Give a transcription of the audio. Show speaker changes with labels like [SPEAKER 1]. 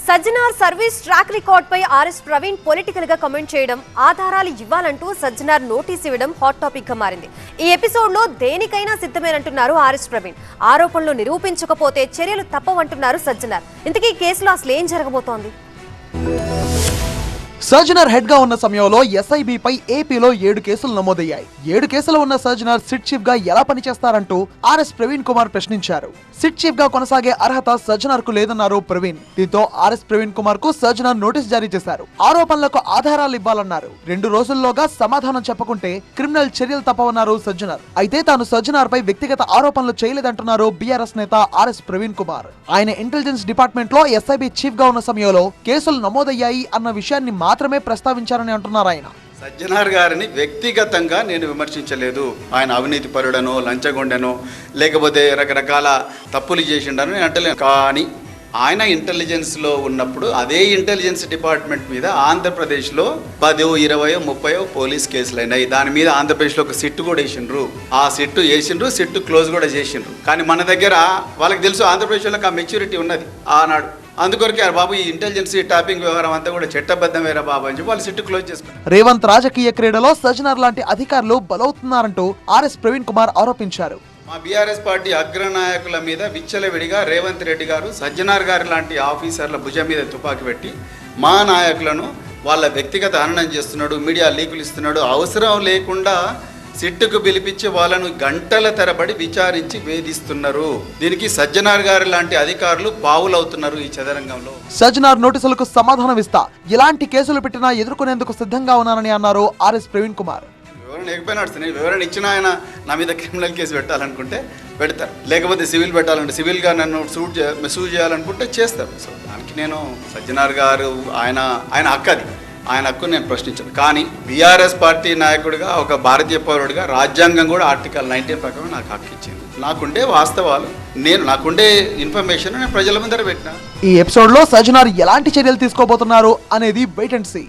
[SPEAKER 1] Sajjanar service track record పై RS Praveen political గా comment చేయడం, ఆధారాలు ఇవ్వాలంటూ సజ్జనార్ నోటీస్ ఇవ్వడం హాట్ టాపిక్ గా మారింది. ఈ ఎపిసోడ్ లో దేనికైనా సిద్ధమేనంటున్నారు ఆర్ఎస్ ప్రవీణ్. ఆరోపణలు నిరూపించకపోతే చర్యలు తప్పవంటున్నారు సజ్జనార్. ఇంతకీ కేసులో అసలు ఏం జరగబోతోంది?
[SPEAKER 2] సజ్జనార్ హెడ్ గా ఉన్న సమయంలో ఎస్ఐబి పై ఏపీలో 7 కేసులు నమోదయ్యాయి. 7 కేసులు ఉన్న సజ్జనార్ సిట్ చీఫ్ గా ఎలా పనిచేస్తారంటూ ఆర్ఎస్ ప్రవీణ్ కుమార్ ప్రశ్నించారు. సిట్ చీఫ్ గా కొనసాగే అర్హత సజ్జనార్ కు లేదన్నారు ప్రవీణ్. దీంతో ఆర్ఎస్ ప్రవీణ్ కుమార్ కు సజ్జనార్ నోటీస్ జారీ చేశారు. ఆరోపణలకు ఆధారాలు ఇవ్వాలన్నారు. 2 రోజుల్లోగా సమాధానం చెప్పకుంటే క్రిమినల్ చర్యలు తప్పవన్నారు సజ్జనార్. అయితే తాను సజ్జనార్ పై వ్యక్తిగత ఆరోపణలు చేయలేదంటున్నారు బీఆర్ఎస్ నేత ఆర్ఎస్ ప్రవీణ్ కుమార్. ఆయన ఇంటెలిజెన్స్ డిపార్ట్మెంట్ లో ఎస్ఐబి చీఫ్ గా ఉన్న సమయంలో కేసులు నమోదయ్యాయి అన్న విషయాన్ని మాత్రమే ప్రస్తావించారని అంటున్నారు ఆయన.
[SPEAKER 3] సజ్జనార్ గారిని వ్యక్తిగతంగా నేను విమర్శించలేదు. ఆయన అవినీతి పరుడనో, లంచగొండనో, లేకపోతే రకరకాల తప్పులు చేసిండనో నేను అంటలేను. కానీ ఆయన ఇంటెలిజెన్స్లో ఉన్నప్పుడు అదే ఇంటెలిజెన్స్ డిపార్ట్మెంట్ మీద ఆంధ్రప్రదేశ్లో 10, 20, 30 పోలీస్ కేసులు అయినాయి. దాని మీద ఆంధ్రప్రదేశ్లో ఒక సిట్టు కూడా వేసిండ్రు. ఆ సిట్టు వేసిండ్రు, సిట్టు క్లోజ్ కూడా చేసిండ్రు. కానీ మన దగ్గర వాళ్ళకి తెలుసు ఆంధ్రప్రదేశ్లో ఆ మెచ్యూరిటీ ఉన్నది ఆనాడు. అందుకొరకే బాబు ఈ ఇంటెలిజెన్స్ టాపింగ్ వ్యవహారం అంతా కూడా చట్టబద్ధమేరా బాబు అని చెప్పి వాళ్ళు సిట్టు క్లోజ్ చేసుకున్నారు.
[SPEAKER 2] రేవంత్ రాజకీయ క్రీడలో సజ్జనార్ లాంటి అధికారులు బలవుతున్నారంటూ ఆర్ఎస్ ప్రవీణ్ కుమార్ ఆరోపించారు.
[SPEAKER 3] మా బీఆర్ఎస్ పార్టీ అగ్రనాయకుల మీద విచ్చలవిడిగా రేవంత్ రెడ్డి గారు సజ్జనార్ గారు లాంటి ఆఫీసర్ల భుజం మీద తుపాకీ పెట్టి మా నాయకులను వాళ్ళ వ్యక్తిగత హననం చేస్తున్నాడు, మీడియా లీకులు ఇస్తున్నాడు. అవసరం లేకుండా సిట్టుకు పిలిపించి వాళ్ళను గంటల తరబడి విచారించి వేధిస్తున్నారు. దీనికి సజ్జనార్ గారు లాంటి అధికారులు పావులవుతున్నారు ఈ చదరంగంలో.
[SPEAKER 2] సజ్జనార్ నోటీసులకు సమాధానం ఇస్తా, ఇలాంటి కేసులు పెట్టినా ఎదుర్కొనేందుకు సిద్ధంగా ఉన్నానని అన్నారు ఆర్ఎస్ ప్రవీణ్ కుమార్.
[SPEAKER 3] వివరణ లేకపోయినా నడుస్తున్నాయి. వివరణ ఇచ్చిన ఆయన నా మీద క్రిమినల్ కేసు పెట్టాలనుకుంటే పెడతారు, లేకపోతే సివిల్ పెట్టాలంటే సివిల్గా నన్ను సూట్ చేయాలనుకుంటే చేస్తారు. సో దానికి నేను సజ్జనార్ గారు ఆయన హక్కు, అది ఆయన హక్కు నేను ప్రశ్నించాను. కానీ బీఆర్ఎస్ పార్టీ నాయకుడిగా, ఒక భారతీయ పౌరుడిగా రాజ్యాంగం కూడా ఆర్టికల్ 19 ప్రకారం నాకు హక్కు ఇచ్చింది. నాకుండే వాస్తవాలు, నాకుండే ఇన్ఫర్మేషన్ నేను ప్రజల ముందర పెట్టినా.
[SPEAKER 2] ఈ ఎపిసోడ్ లో సజ్జనార్ ఎలాంటి చర్యలు తీసుకోబోతున్నారు అనేది వెయిట్ అండ్ సీ.